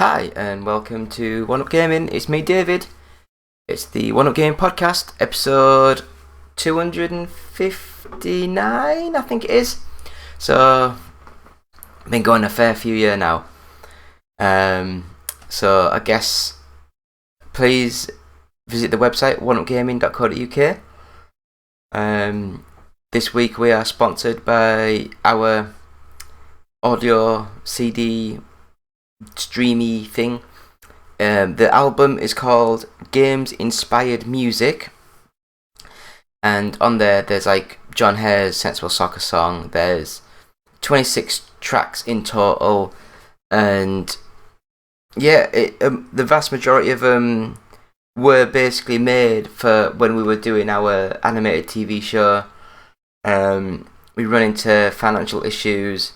Hi, and welcome to One Up Gaming. It's me, David. It's the One Up Gaming podcast, episode 259, I think it is. So, I've been going a fair few years now. So, I guess, please visit the website, oneupgaming.co.uk. This week we are sponsored by our audio CD streamy thing. The album is called Games Inspired Music, and on there's like John Hare's Sensible Soccer Song. There's 26 tracks in total, and yeah, the vast majority of them were basically made for when we were doing our animated TV show. We run into financial issues,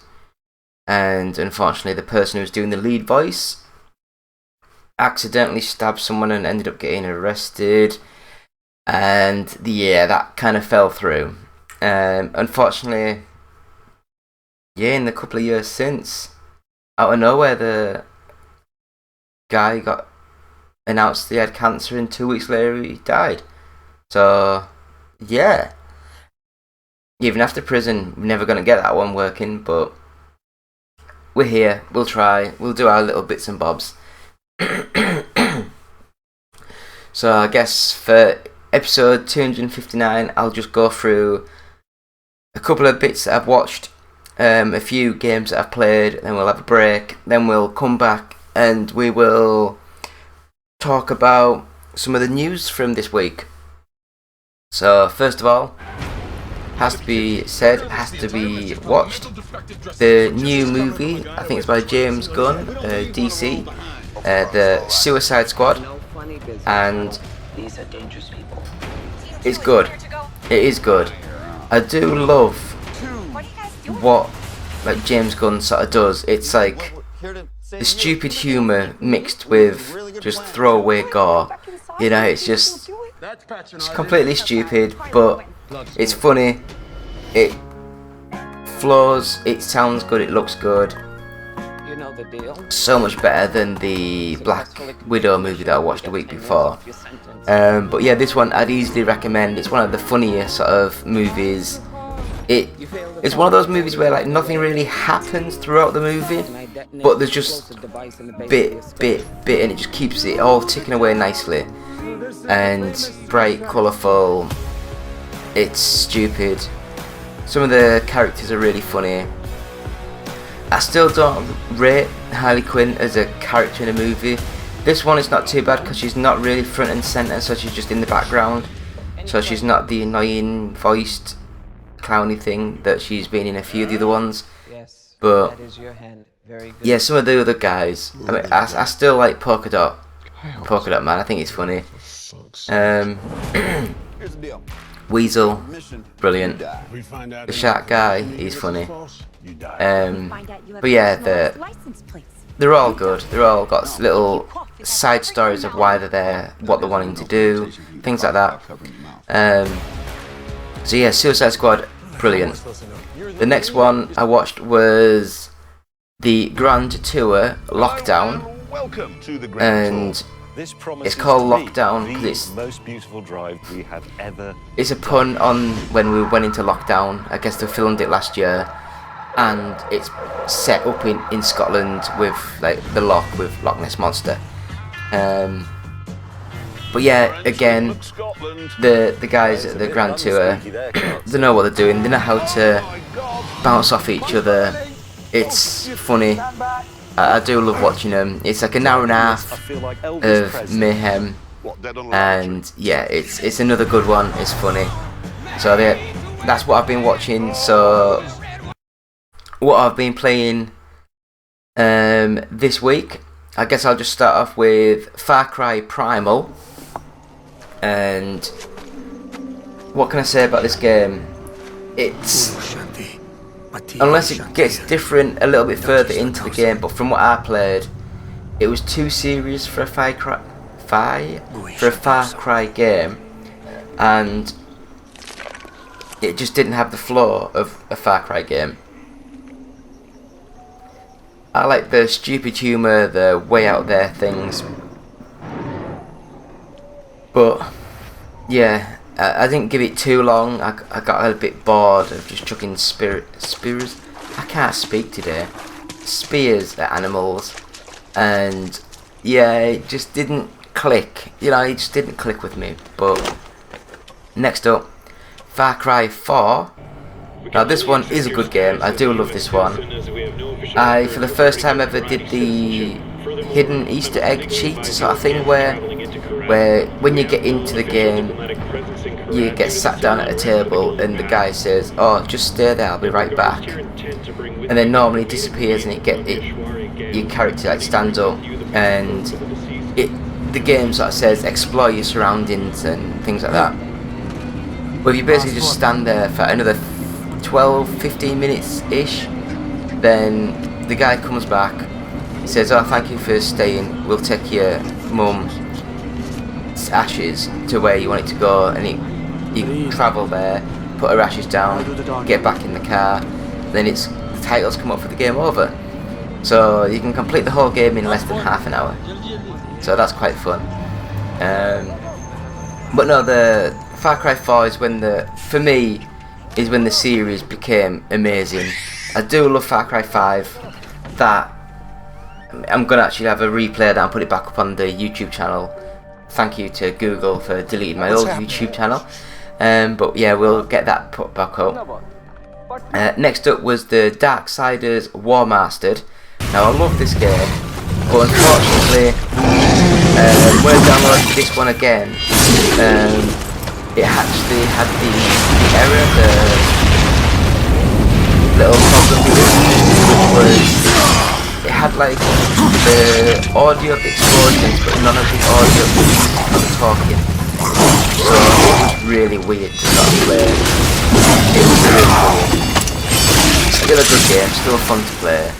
and unfortunately the person who was doing the lead voice accidentally stabbed someone and ended up getting arrested, and that kind of fell through. Unfortunately, in the couple of years since, out of nowhere the guy got announced he had cancer, and 2 weeks later he died. So even after prison, we're never going to get that one working, but we're here, we'll try, we'll do our little bits and bobs. So I guess for episode 259, I'll just go through a couple of bits that I've watched, a few games that I've played, then we'll have a break, then we'll come back and we will talk about some of the news from this week. So first of all, has to be watched, the new movie, I think it's by James Gunn, DC, the Suicide Squad, and it's good. It is good. I do love what James Gunn sort of does. It's like the stupid humour mixed with just throwaway gore. You know, it's completely stupid, but it's funny, it flows, it sounds good, it looks good. You know the deal. So much better than the Black Widow movie that I watched a week before. But yeah, this one I'd easily recommend. It's one of the funniest sort of movies. It's one of those movies where nothing really happens throughout the movie, but there's just bit, and it just keeps it all ticking away nicely. And bright, colourful. It's stupid. Some of the characters are really funny. I still don't rate Harley Quinn as a character in a movie. This one is not too bad because she's not really front and centre, so she's just in the background. So she's not the annoying voiced clowny thing that she's been in a few of the other ones. But yeah, some of the other guys, I still like Polka Dot Man, I think he's funny. Weasel, brilliant. The Shark guy, he's funny. But yeah, they're all good. They're all got little side stories of why they're there, what they're wanting to do, things like that. So yeah, Suicide Squad, brilliant. The next one I watched was the Grand Tour Lockdown, and it's called Lockdown because it's the most beautiful drive we have ever. It's a pun on when we went into lockdown. I guess they filmed it last year, and it's set up in Scotland with the Loch with Loch Ness Monster. But yeah, again, the guys at the Grand Tour, they know what they're doing. They know how to bounce off each other. It's funny. I do love watching them. It's like an hour and a half of mayhem, and yeah, it's another good one. It's funny. So that's what I've been watching. So what I've been playing this week, I guess I'll just start off with Far Cry Primal. And what can I say about this game? It's, unless it gets different a little bit further into the game, but from what I played, it was too serious for a Far Cry game, and it just didn't have the flow of a Far Cry game. I like the stupid humour, the way out there things. But yeah, I didn't give it too long. I got a bit bored of just chucking spears. I can't speak today. Spears at animals, and yeah, it just didn't click. You know, it just didn't click with me. But next up, Far Cry 4. Now this one is a good game. I do love this one. I, for the first time ever, did the hidden Easter egg cheat sort of thing where when you get into the game, you get sat down at a table and the guy says, "Oh, just stay there, I'll be right back," and then normally disappears, and your character like stands up, and the game sort of says explore your surroundings and things like that. But if you basically just stand there for another 12-15 minutes ish, then the guy comes back. He says, "Oh, thank you for staying. We'll take your mum's ashes to where you want it to go," and you travel there, put her ashes down, get back in the car. Then the titles come up for the game over. So you can complete the whole game in less than half an hour. So that's quite fun. But no, the Far Cry 4 is for me, is when the series became amazing. I do love Far Cry 5. That I'm gonna actually have a replay of that and put it back up on the YouTube channel. Thank you to Google for deleting my old YouTube channel. But yeah, we'll get that put back up. Next up was the Darksiders Warmastered. Now I love this game, but unfortunately, when I downloaded this one again, it actually had the error, the little problem with it, which was it had like the audio of the explosions, but none of the audio of the talking. So it was really weird to start playing. It was really weird. Still a good game, still fun to play.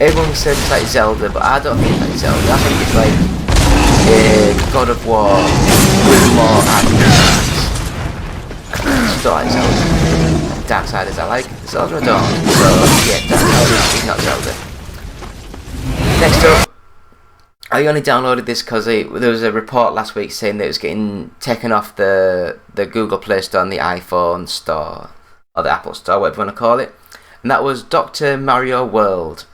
Everyone says it's like Zelda, but I don't think it's like Zelda. I think it's like a God of War with more action. It's not like Zelda. Darksiders I like, Zelda I don't. So yeah, Darksiders is not Zelda. Next up, I only downloaded this because there was a report last week saying that it was getting taken off the Google Play Store and the iPhone Store, or the Apple Store, whatever you want to call it. And that was Dr. Mario World.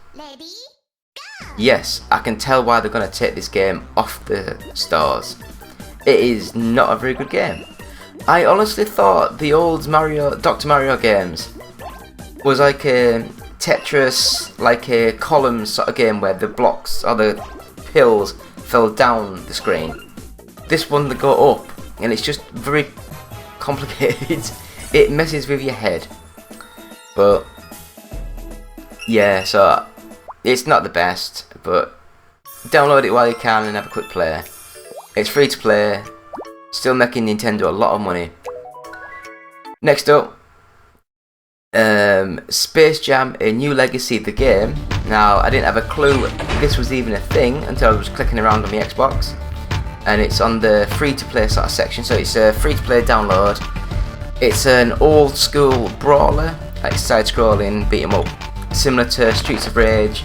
Yes, I can tell why they're going to take this game off the stores. It is not a very good game. I honestly thought the old Dr. Mario games was like a Tetris, like a column sort of game where the blocks or the pills fell down the screen. This one they go up, and it's just very complicated. It messes with your head. But yeah, so it's not the best, but download it while you can and have a quick play. It's free to play, still making Nintendo a lot of money. Next up, Space Jam: A New Legacy, the game. Now, I didn't have a clue this was even a thing until I was clicking around on my Xbox, and it's on the free-to-play sort of section, so it's a free-to-play download. It's an old-school brawler, like side-scrolling, beat 'em up, similar to Streets of Rage,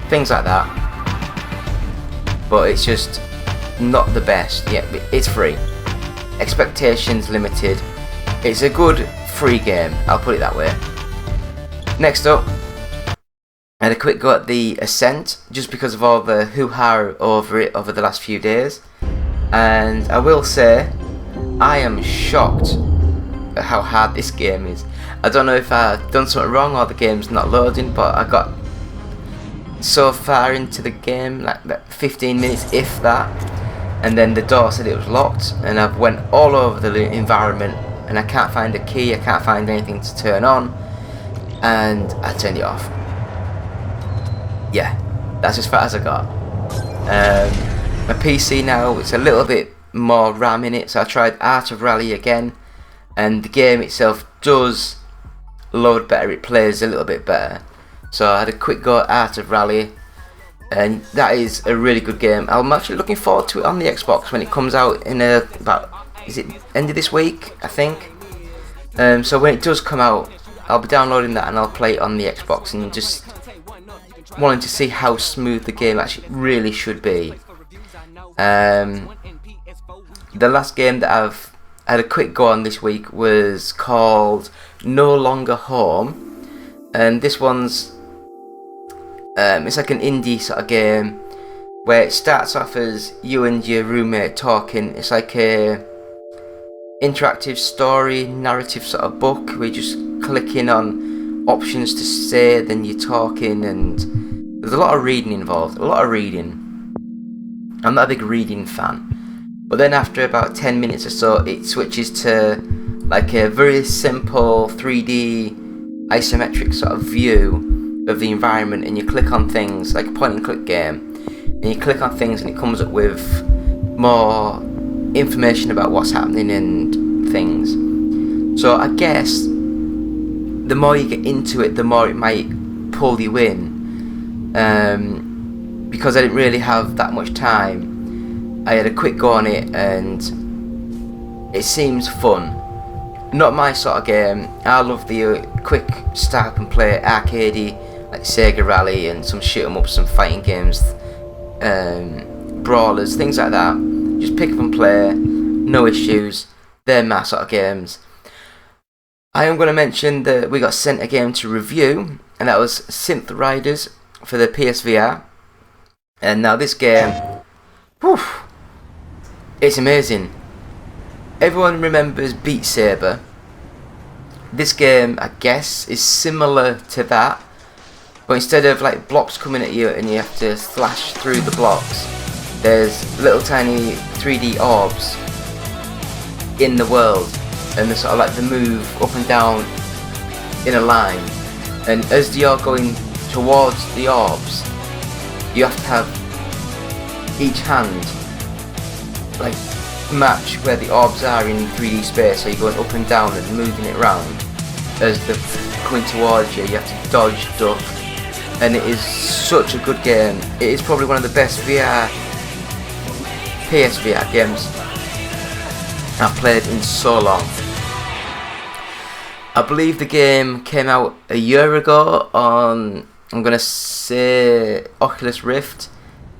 things like that. But it's just not the best. Yeah, it's free. Expectations limited. It's a good free game, I'll put it that way. Next up, I had a quick go at the Ascent, just because of all the hoo-ha over it over the last few days. And I will say, I am shocked at how hard this game is. I don't know if I've done something wrong or the game's not loading, but I got so far into the game, like 15 minutes if that, and then the door said it was locked, and I've went all over the environment and I can't find a key, I can't find anything to turn on, and I turned it off. Yeah, that's as far as I got. My PC now, it's a little bit more RAM in it, so I tried Art of Rally again, and the game itself does load better, it plays a little bit better. So I had a quick go at Art of Rally, and that is a really good game. I'm actually looking forward to it on the Xbox when it comes out in about, is it end of this week, I think. So when it does come out, I'll be downloading that and I'll play it on the Xbox and just wanting to see how smooth the game actually really should be. The last game that I've had a quick go on this week was called No Longer Home, and this one's it's like an indie sort of game where it starts off as you and your roommate talking. It's like a interactive story narrative sort of book where you're just clicking on options to say, then you're talking, and there's a lot of reading involved. A lot of reading. I'm not a big reading fan, but then after about 10 minutes or so it switches to like a very simple 3D isometric sort of view of the environment, and you click on things like a point and click game, and you click on things and it comes up with more information about what's happening and things. So I guess the more you get into it, the more it might pull you in. Because I didn't really have that much time, I had a quick go on it and it seems fun. Not my sort of game. I love the quick start and play arcadey, like Sega Rally and some shoot 'em ups, some fighting games, brawlers, things like that. Just pick up and play, no issues. They're my sort of games. I am going to mention that we got sent a game to review, and that was Synth Riders for the PSVR. And now this game, whew, it's amazing. Everyone remembers Beat Saber. This game, I guess, is similar to that, but instead of like blocks coming at you and you have to slash through the blocks, there's little tiny 3D orbs in the world, and they sort of like they move up and down in a line, and as you're going towards the orbs, you have to have each hand like match where the orbs are in 3D space, so you're going up and down and moving it around. As they're coming towards you, you have to dodge, duck, and it is such a good game. It is probably one of the best PSVR games I've played in so long. I believe the game came out a year ago on, I'm going to say, Oculus Rift,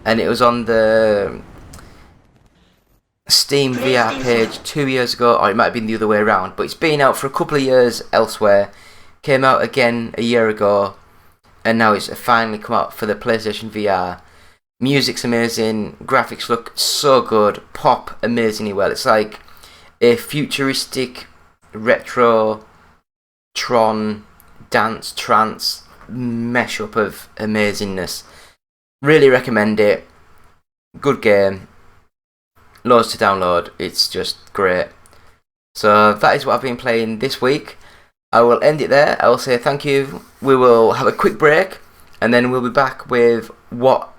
and it was on the Steam VR page 2 years ago, or it might have been the other way around, but it's been out for a couple of years elsewhere. Came out again a year ago, and now it's finally come out for the PlayStation VR. Music's amazing, graphics look so good, pop amazingly well. It's like a futuristic retro Tron dance trance mashup of amazingness. Really recommend it. Good game. Loads to download. It's just great. So that is what I've been playing this week. I will end it there. I will say thank you. We will have a quick break, and then we'll be back with what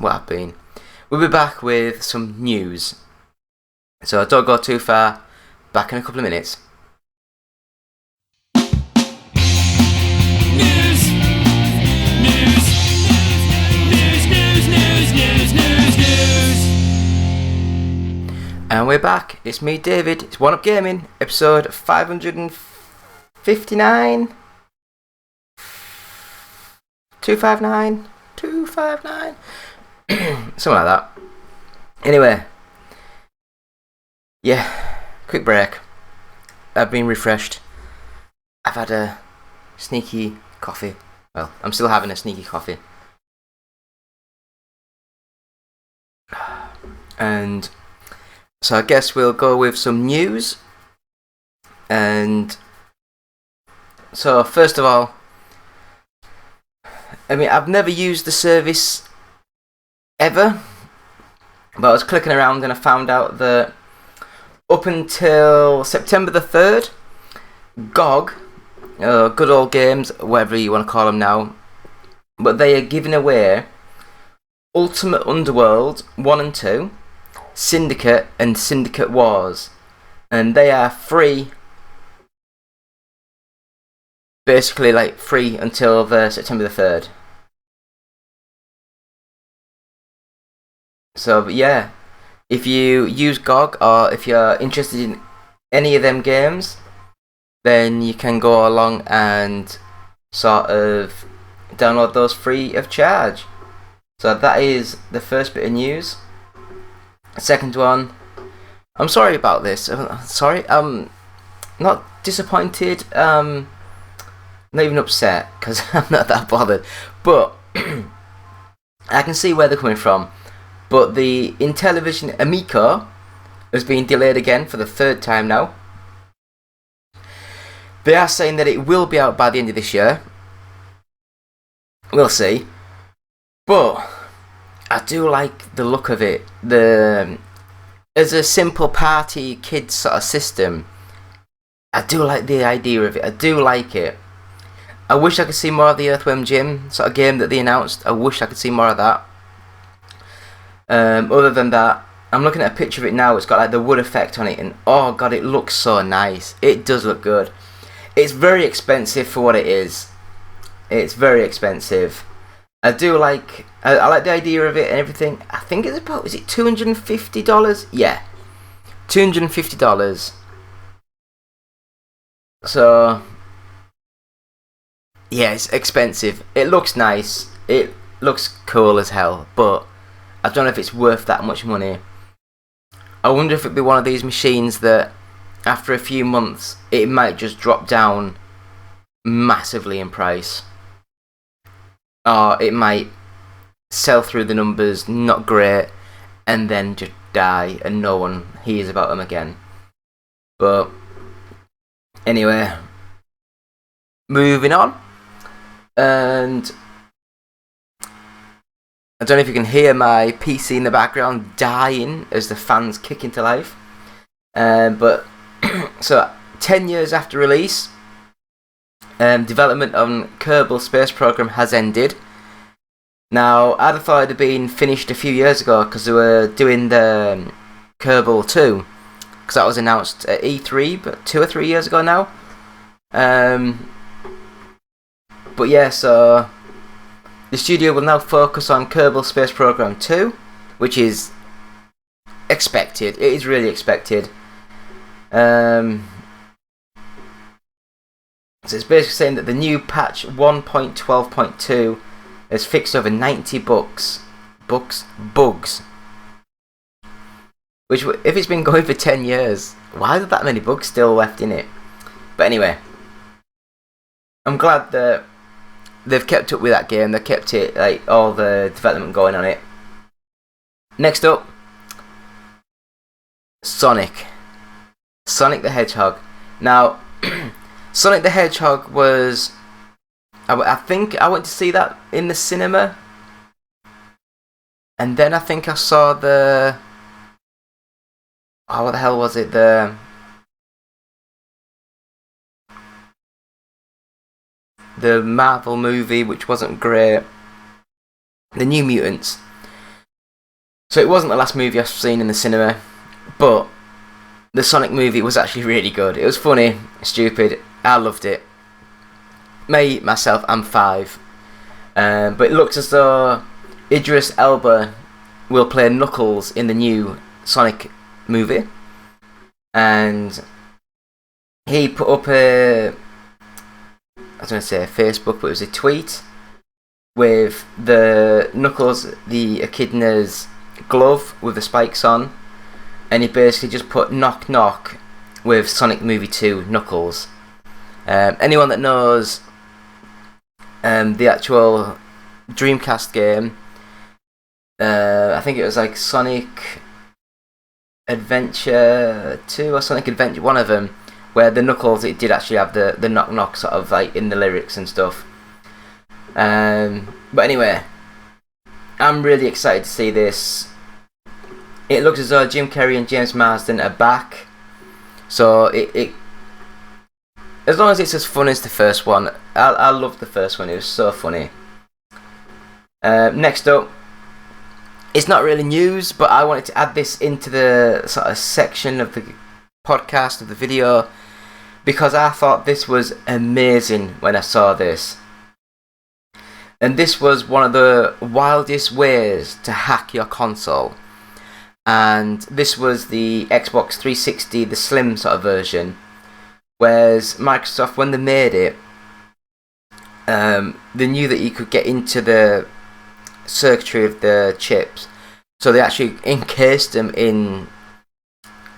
I've been. We'll be back with some news. So don't go too far. Back in a couple of minutes. And we're back. It's me, David. It's One Up Gaming, episode 559. 259? 259? Something like that. Anyway. Yeah. Quick break. I've been refreshed. I've had a sneaky coffee. Well, I'm still having a sneaky coffee. And so I guess we'll go with some news. And so first of all, I mean, I've never used the service ever, but I was clicking around and I found out that up until September the 3rd, GOG, Good Old Games, whatever you want to call them now, but they are giving away Ultimate Underworld 1 and 2, Syndicate and Syndicate Wars, and they are free, basically like free until the September the 3rd. So yeah, if you use GOG or if you're interested in any of them games, then you can go along and sort of download those free of charge. So that is the first bit of news. Second one, I'm sorry about this. Sorry, not disappointed. Not even upset because I'm not that bothered. But I can see where they're coming from. But the Intellivision Amico has been delayed again for the third time now. They are saying that it will be out by the end of this year. We'll see. But I do like the look of it. As a simple party kids sort of system, I do like the idea of it. I do like it. I wish I could see more of the Earthworm Jim sort of game that they announced. I wish I could see more of that. Other than that, I'm looking at a picture of it now. It's got like the wood effect on it, and oh god, it looks so nice. It does look good. It's very expensive for what it is. It's very expensive. I do like. I like the idea of it and everything. I think it's about. Is it $250? Yeah, $250. So yeah, it's expensive. It looks nice. It looks cool as hell, but I don't know if it's worth that much money. I wonder if it'd be one of these machines that after a few months it might just drop down massively in price. Or it might sell through the numbers, not great, and then just die and no one hears about them again. But anyway, moving on. And I don't know if you can hear my PC in the background dying as the fans kick into life. But so 10 years after release, development on Kerbal Space Program has ended. Now, I'd have thought it had been finished a few years ago because they were doing the Kerbal 2, because that was announced at E3, but 2 or 3 years ago now. But yeah, so the studio will now focus on Kerbal Space Program 2, which is expected. It is really expected. So it's basically saying that the new patch 1.12.2 has fixed over 90 bugs. Which, if it's been going for 10 years, why are that many bugs still left in it? But anyway, I'm glad that they've kept up with that game. They kept it, like, all the development going on it. Next up, Sonic the Hedgehog. Now, Sonic the Hedgehog was... I think I went to see that in the cinema. And then I think I saw the... Oh, what the hell was it? The Marvel movie, which wasn't great. The New Mutants. So it wasn't the last movie I've seen in the cinema. But the Sonic movie was actually really good. It was funny, stupid. I loved it. Myself, I'm 5. But it looks as though Idris Elba will play Knuckles in the new Sonic movie. And he put up I was going to say Facebook, but it was a tweet with the Knuckles, the Echidna's glove with the spikes on. And he basically just put knock knock with Sonic Movie 2 Knuckles. Anyone that knows the actual Dreamcast game, I think it was like Sonic Adventure 2 or Sonic Adventure, one of them, where the Knuckles, it did actually have the knock knock sort of like in the lyrics and stuff. But anyway, I'm really excited to see this. It looks as though Jim Carrey and James Marsden are back. So it as long as it's as fun as the first one, I loved the first one. It was so funny. Next up, it's not really news, but I wanted to add this into the sort of section of the podcast, of the video, because I thought this was amazing when I saw this. And this was one of the wildest ways to hack your console. And this was the Xbox 360, the slim sort of version. Whereas Microsoft, when they made it, they knew that you could get into the circuitry of the chips, so they actually encased them in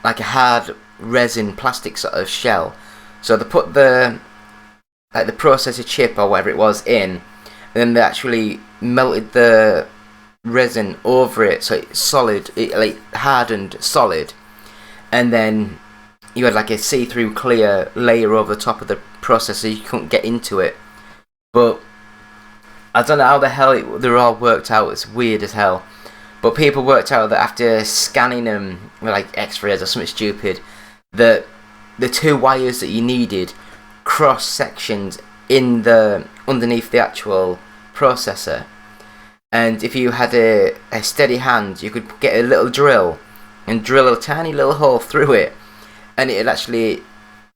like a hard resin plastic sort of shell. So they put the processor chip or whatever it was in, and then they actually melted the resin over it, so it's solid, it like hardened solid, and then you had like a see-through clear layer over the top of the processor. You couldn't get into it, but I don't know how the hell they're all worked out. It's weird as hell, but people worked out that after scanning them with like X-rays or something stupid, that the two wires that you needed cross sectioned in the underneath the actual processor. And if you had a steady hand, you could get a little drill and drill a tiny little hole through it, and it'd actually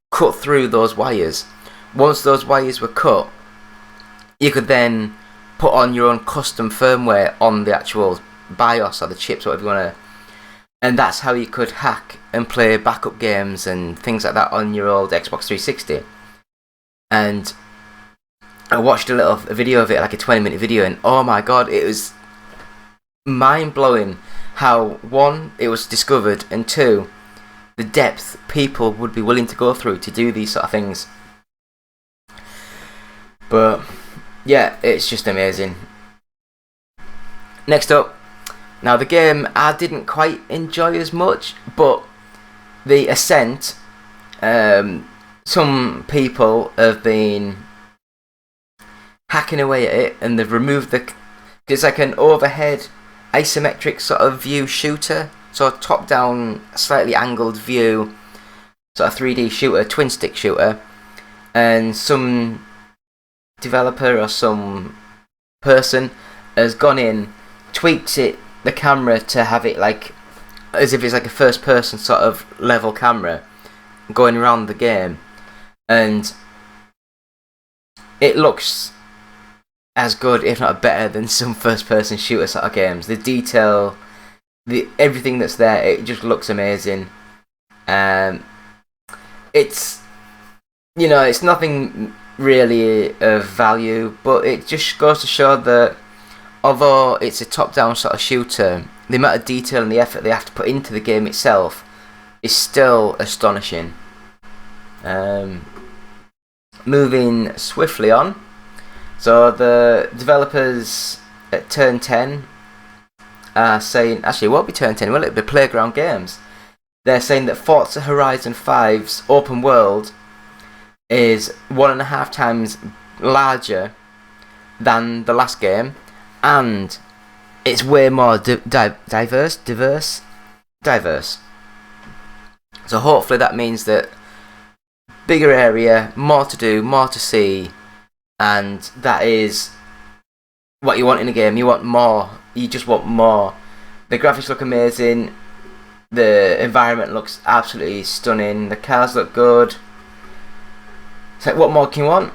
cut through those wires. Once those wires were cut, you could then put on your own custom firmware on the actual BIOS or the chips, whatever you want to. And that's how you could hack and play backup games and things like that on your old Xbox 360. And I watched a video of it, like a 20-minute video, and oh my god, it was mind-blowing how, one, it was discovered, and two, the depth people would be willing to go through to do these sort of things. But yeah, it's just amazing. Next up, now the game I didn't quite enjoy as much, but the Ascent, some people have been hacking away at it, and they've removed it's like an overhead isometric sort of view shooter, so a top down slightly angled view, sort of 3D shooter, twin stick shooter, and some developer or some person has gone in, tweaked the camera to have it like as if it's like a first person sort of level camera going around the game, and it looks as good, if not better, than some first-person shooter sort of games. The detail, everything that's there, it just looks amazing. It's, it's nothing really of value, but it just goes to show that although it's a top-down sort of shooter, the amount of detail and the effort they have to put into the game itself is still astonishing. Moving swiftly on. So the developers at Turn 10 are saying, actually it won't be Turn 10, will it? It'll be Playground Games. They're saying that Forza Horizon 5's open world is 1.5 times larger than the last game, and it's way more diverse. So hopefully that means that bigger area, more to do, more to see, and that is what you want in a game. You want more. You just want more. The graphics look amazing. The environment looks absolutely stunning. The cars look good. It's like, what more can you want?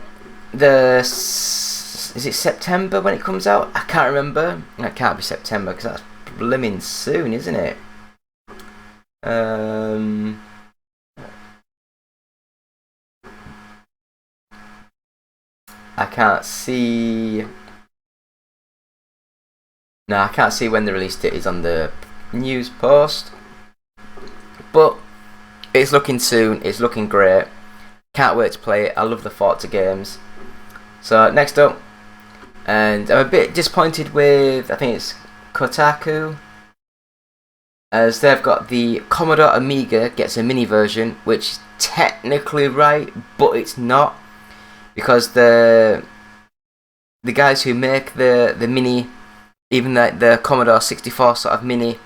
Is it September when it comes out? I can't remember. It can't be September because that's blimmin' soon, isn't it? I can't see. No, I can't see when the release date is on the news post. But it's looking soon. It's looking great. Can't wait to play it. I love the Forza games. So next up, and I'm a bit disappointed with, I think it's Kotaku, as they've got the Commodore Amiga gets a mini version, which is technically right, but it's not, because the guys who make the mini, even the Commodore 64 sort of mini,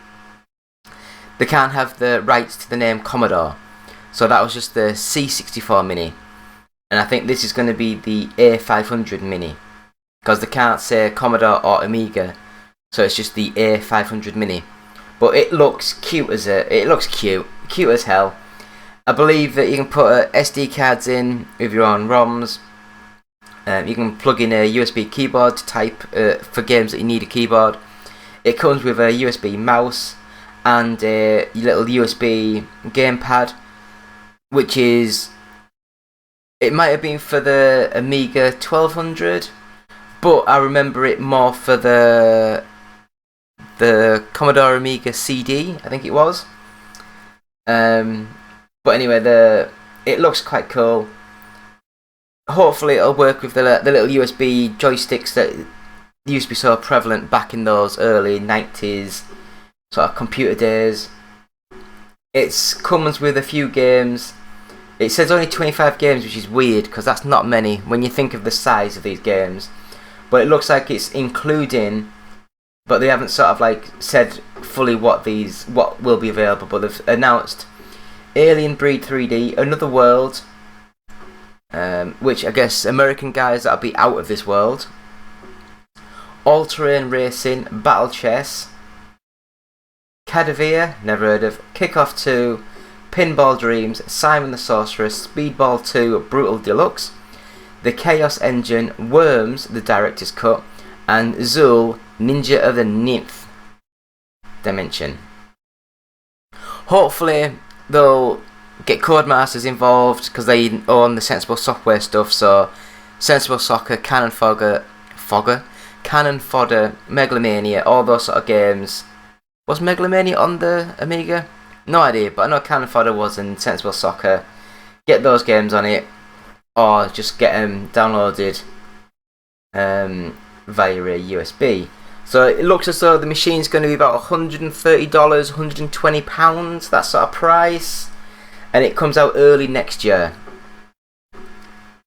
they can't have the rights to the name Commodore, so that was just the C64 mini, and I think this is going to be the A500 mini, because they can't say Commodore or Amiga, so it's just the A500 mini. But it looks cute as cute as hell. I believe that you can put SD cards in with your own ROMs. You can plug in a USB keyboard to type for games that you need a keyboard. It comes with a USB mouse and a little USB gamepad, which is It might have been for the Amiga 1200, but I remember it more for the Commodore Amiga CD, I think it was. But anyway, it looks quite cool. Hopefully it'll work with the little USB joysticks that used to be so prevalent back in those early 90s sort of computer days. It comes with a few games. It says only 25 games, which is weird because that's not many when you think of the size of these games. But it looks like it's including, but they haven't sort of like said fully what will be available. But they've announced Alien Breed 3D, Another World, which I guess American guys that'll be out of this world. All-Terrain Racing, Battle Chess, Cadavia, never heard of, Kickoff 2, Pinball Dreams, Simon the Sorcerer, Speedball 2, Brutal Deluxe, The Chaos Engine, Worms, the Director's Cut, and Zool, Ninja of the Ninth Dimension. Hopefully they'll get Codemasters involved because they own the Sensible Software stuff, so Sensible Soccer, Cannon Fodder, Megalomania, all those sort of games. Was Megalomania on the Amiga? No idea, but I know Cannon Fodder was in Sensible Soccer. Get those games on it, or just get them downloaded via a USB. So it looks as though the machine's going to be about $130, £120, that sort of price. And it comes out early next year.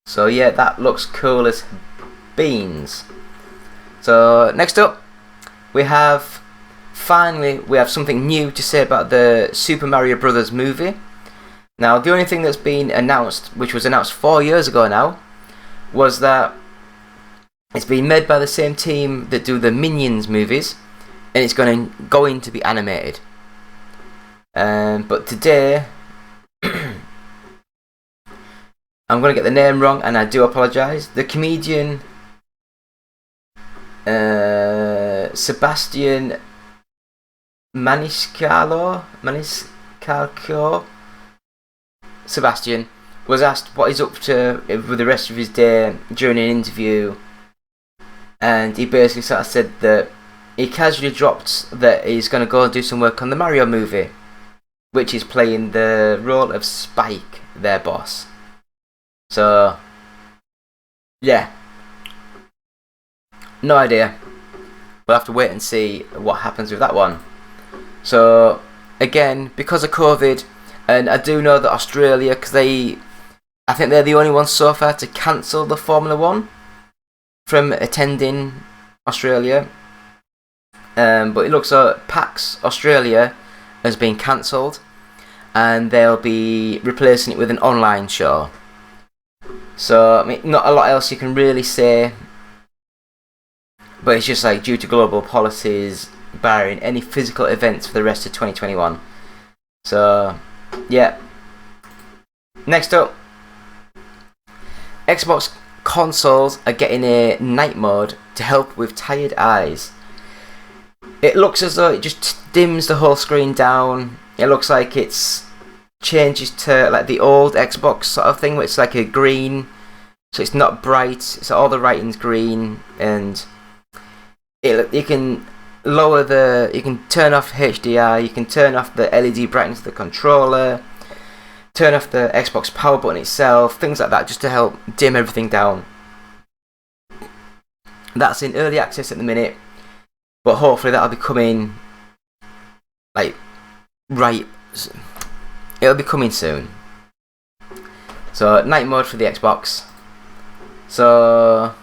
So yeah, that looks cool as beans. So next up, we have something new to say about the Super Mario Brothers movie. Now, the only thing that's been announced, which was announced 4 years ago now, was that it's been made by the same team that do the Minions movies, and it's going to be animated. But today, I'm going to get the name wrong, and I do apologise. The comedian Sebastian Maniscalco Sebastian was asked what he's up to with the rest of his day during an interview, and he basically sort of said that he casually dropped that he's going to go and do some work on the Mario movie, which is playing the role of Spike, their boss. So yeah, no idea. We'll have to wait and see what happens with that one. So again, because of COVID, and I do know that Australia, because I think they're the only ones so far to cancel the Formula 1 from attending Australia. But it looks like PAX Australia has been cancelled, and they'll be replacing it with an online show. So I mean, not a lot else you can really say, but it's just like due to global policies barring any physical events for the rest of 2021. So yeah. Next up, Xbox consoles are getting a night mode to help with tired eyes. It looks as though it just dims the whole screen down. It looks like it's changes to like the old Xbox sort of thing, where it's like a green, so it's not bright. So all the writing's green, and you can you can turn off HDR, you can turn off the LED brightness of the controller, turn off the Xbox power button itself, things like that, just to help dim everything down. That's in early access at the minute, but hopefully that'll be coming it'll be coming soon. So night mode for the Xbox. So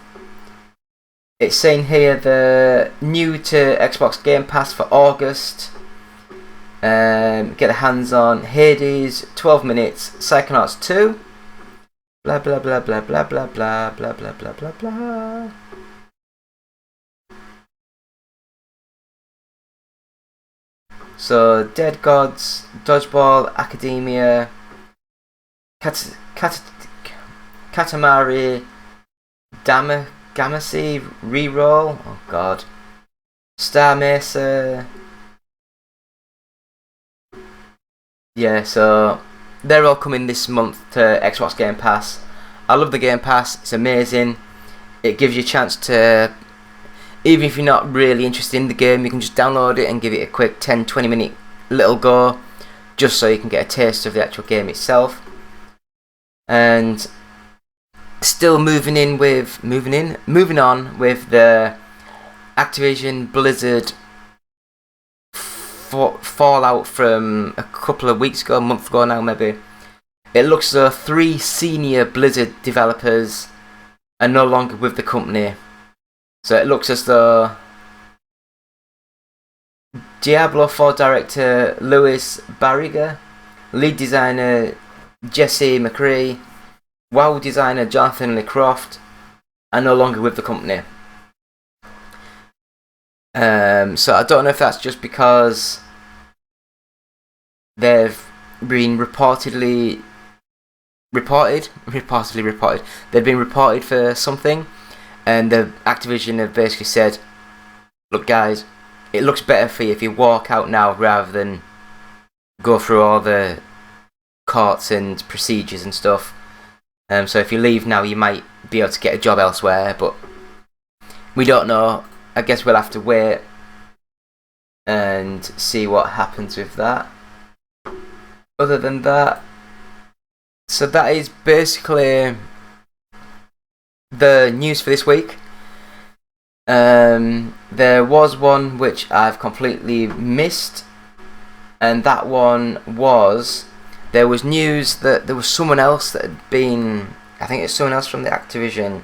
it's saying here the new to Xbox Game Pass for August. Get a hands on Hades, 12 minutes, Psychonauts 2. Blah blah blah blah blah blah blah blah blah blah blah blah. So Dead Gods, Dodgeball, Academia, Katamari, Damacy, Reroll, oh god, Star Mesa. Yeah, so they're all coming this month to Xbox Game Pass. I love the Game Pass. It's amazing. It gives you a chance to, even if you're not really interested in the game, you can just download it and give it a quick 10-20 minute little go, just so you can get a taste of the actual game itself. And still moving on with the Activision Blizzard fallout from a couple of weeks ago, a month ago now maybe. It looks as though 3 senior Blizzard developers are no longer with the company. So it looks as though Diablo 4 director Louis Barriga, lead designer Jesse McCree, WoW designer Jonathan Lecroft are no longer with the company. So I don't know if that's just because they've been reported. They've been reported for something, and the Activision have basically said, "Look, guys, it looks better for you if you walk out now rather than go through all the courts and procedures and stuff. So if you leave now, you might be able to get a job elsewhere, but we don't know. I guess we'll have to wait and see what happens with that." Other than that, so that is basically the news for this week. There was one which I've completely missed, and that one was, there was news that there was someone else that had been, I think it's someone else from the Activision.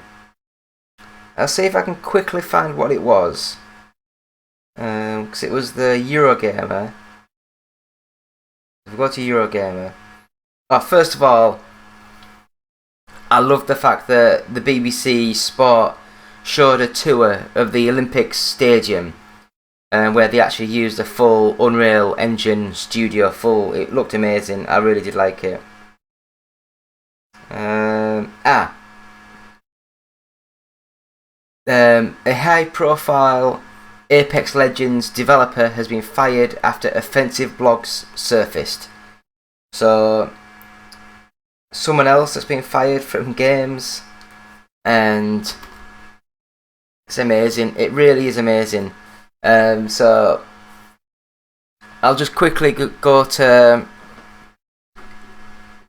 I'll see if I can quickly find what it was, because it was the Eurogamer. If we go to Eurogamer, first of all, I love the fact that the BBC Sport showed a tour of the Olympics Stadium, where they actually used a full Unreal Engine studio full. It looked amazing. I really did like it. A high-profile Apex Legends developer has been fired after offensive blogs surfaced. So, someone else that's been fired from games, and it's amazing. It really is amazing. So, I'll just quickly go to,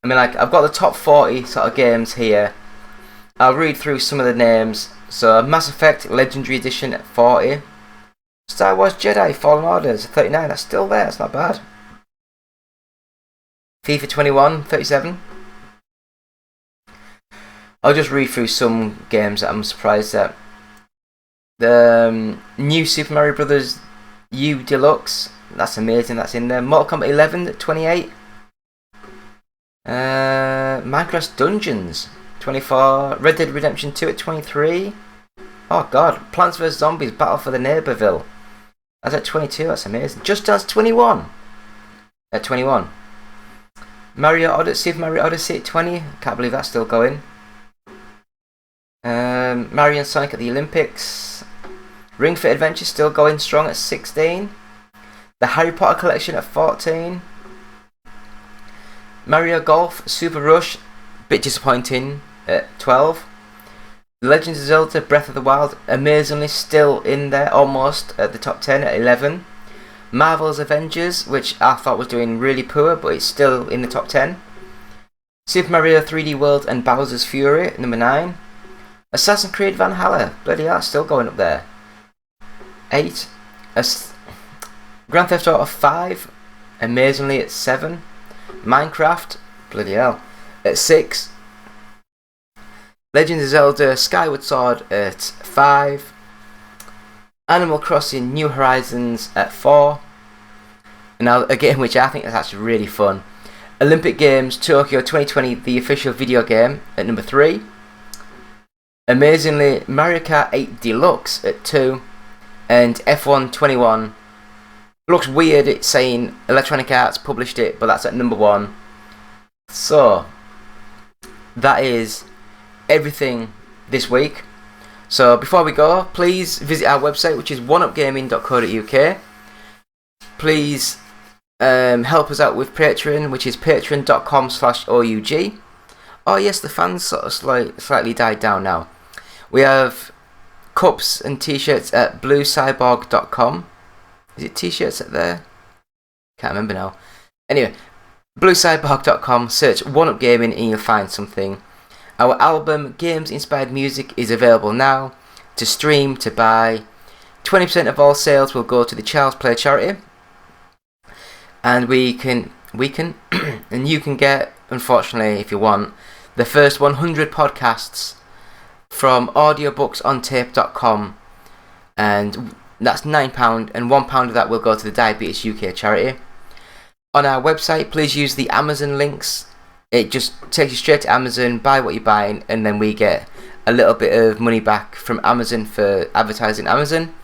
I've got the top 40 sort of games here. I'll read through some of the names. So, Mass Effect Legendary Edition at 40. Star Wars Jedi Fallen Orders at 39. That's still there. That's not bad. FIFA 21, 37. I'll just read through some games that I'm surprised at. The new Super Mario Brothers U Deluxe. That's amazing. That's in there. Mortal Kombat 11 at 28. Minecraft Dungeons 24. Red Dead Redemption 2 at 23. Oh god. Plants vs Zombies Battle for the Neighborville. That's at 22. That's amazing. Just Dance 21 at 21. Super Mario Odyssey at 20. Can't believe that's still going. Mario and Sonic at the Olympics. Ring Fit Adventure still going strong at 16. The Harry Potter Collection at 14. Mario Golf Super Rush, bit disappointing, at 12. The Legend of Zelda Breath of the Wild, amazingly still in there, almost at the top 10 at 11. Marvel's Avengers, which I thought was doing really poor, but it's still in the top 10. Super Mario 3D World and Bowser's Fury at number 9. Assassin's Creed Valhalla, bloody hell, still going up there. 8. Grand Theft Auto 5, amazingly at 7. Minecraft, bloody hell, at 6. Legend of Zelda Skyward Sword at 5. Animal Crossing New Horizons at 4. Now, a game which I think is actually really fun. Olympic Games Tokyo 2020, the official video game, at number 3. Amazingly, Mario Kart 8 Deluxe at 2. And F1 21. Looks weird, it's saying Electronic Arts published it, but that's at number 1. So, that is everything this week. So, before we go, please visit our website, which is oneupgaming.co.uk. Please help us out with Patreon, which is patreon.com/OUG. Oh yes, the fans sort of slightly died down now. We have cups and t-shirts at bluecyborg.com. Is it t-shirts at there? Can't remember now. Anyway, bluecyborg.com, search One Up Gaming and you'll find something. Our album, Games Inspired Music, is available now to stream, to buy. 20% of all sales will go to the Child's Play charity. And we can and you can get, unfortunately, if you want, the first 100 podcasts from audiobooksontape.com, and that's £9, and £1 of that will go to the Diabetes UK charity. On our website, please use the Amazon links. It just takes you straight to Amazon, buy what you're buying, and then we get a little bit of money back from Amazon for advertising Amazon.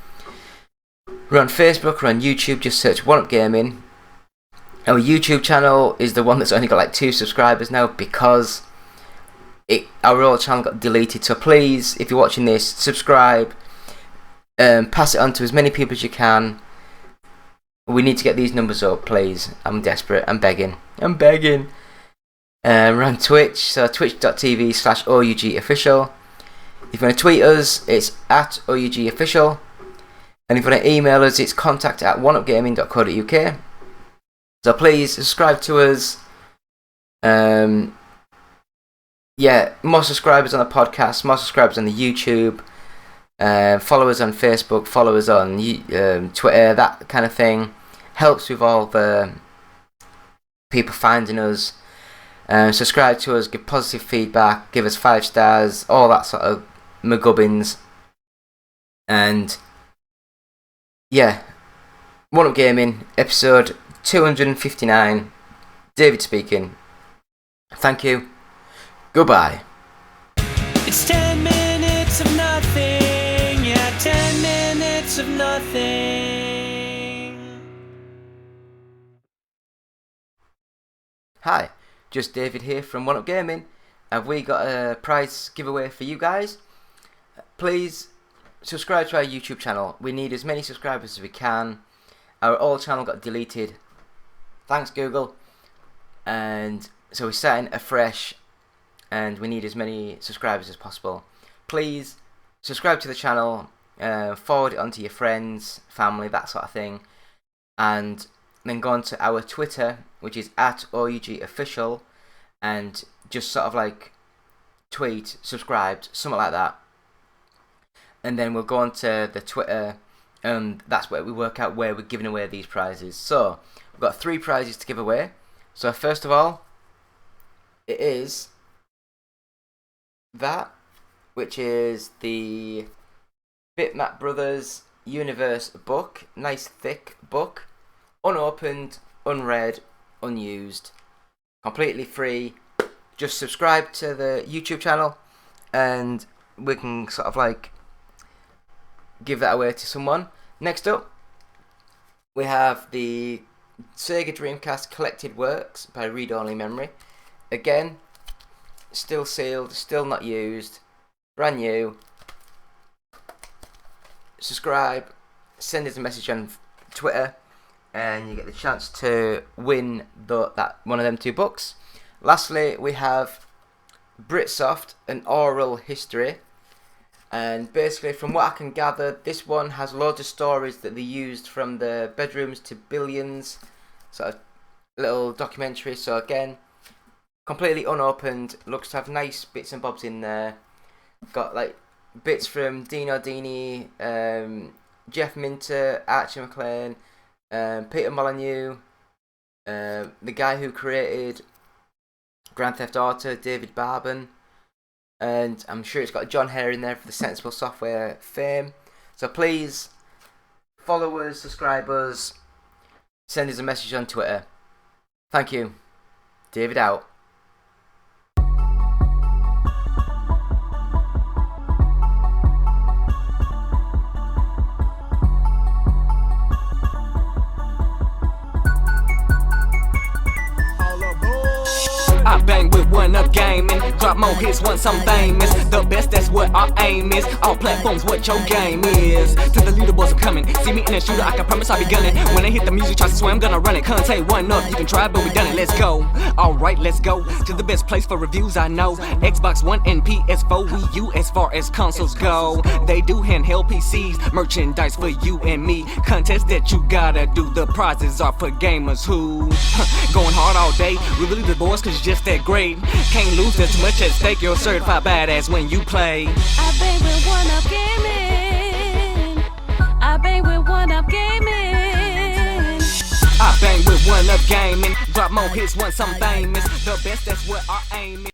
We're on Facebook, we're on YouTube, just search One Up Gaming. Our YouTube channel is the one that's only got like 2 subscribers now because our old channel got deleted. So please, if you're watching this, subscribe, pass it on to as many people as you can. We need to get these numbers up, please. I'm desperate. I'm begging. We're on Twitch, so twitch.tv/OUGofficial. If you want to tweet us, it's at OUGofficial. And if you want to email us, it's contact@oneupgaming.co.uk. So please subscribe to us. More subscribers on the podcast, more subscribers on the YouTube. Follow us on Facebook, follow us on Twitter, that kind of thing. Helps with all the people finding us. Subscribe to us, give positive feedback, give us 5 stars, all that sort of McGubbins. And One Up Gaming, episode 259. David speaking. Thank you. Goodbye. It's 10 minutes of nothing. Yeah, 10 minutes of nothing. Hi, just David here from One Up Gaming. Have we got a prize giveaway for you guys? Please subscribe to our YouTube channel. We need as many subscribers as we can. Our old channel got deleted. Thanks, Google. And so we're starting afresh, and we need as many subscribers as possible. Please subscribe to the channel, forward it on to your friends, family, that sort of thing, and then go on to our Twitter, which is @OUGofficial, and just sort of like tweet, subscribed, something like that. And then we'll go on to the Twitter, and that's where we work out where we're giving away these prizes. So we've got 3 prizes to give away. So first of all, it is that, which is the Bitmap Brothers Universe book. Nice thick book, unopened, unread, unused, completely free. Just subscribe to the YouTube channel and we can sort of like give that away to someone. Next up, we have the Sega Dreamcast Collected Works by Read Only Memory. Again, still sealed, still not used, brand new. Subscribe, send us a message on Twitter, and you get the chance to win that one of them 2 books. Lastly, we have Britsoft, an oral history. And basically, from what I can gather, this one has loads of stories that they used from the Bedrooms to Billions, sort of little documentary. So again, completely unopened, looks to have nice bits and bobs in there. Got like bits from Dino Dini, Jeff Minter, Archie McLean, Peter Molyneux, the guy who created Grand Theft Auto, David Barban. And I'm sure it's got John Hare in there for the Sensible Software fame. So please follow us, subscribe us, send us a message on Twitter. Thank you. David out. All aboard. I bang with One Up Gaming, drop more hits once I'm famous. The best, that's what our aim is. All platforms, what your game is. To the leaderboards, I'm coming. See me in a shooter, I can promise I'll be gunning. When I hit the music, try to swear I'm gonna run it. Can't take One Up, you can try, but we done it. Let's go. Alright, let's go to the best place for reviews I know. Xbox One and PS4, Wii U as far as consoles go. They do handheld PCs, merchandise for you and me. Contest that you gotta do, the prizes are for gamers who going hard all day. We really the boys cause you're just that great. Can't lose, there's too much at stake. You're a certified badass when you play. I bang with One Up Gaming. I bang with One Up Gaming. I bang with One Up Gaming, drop more hits once I'm famous. The best, that's what our aim is.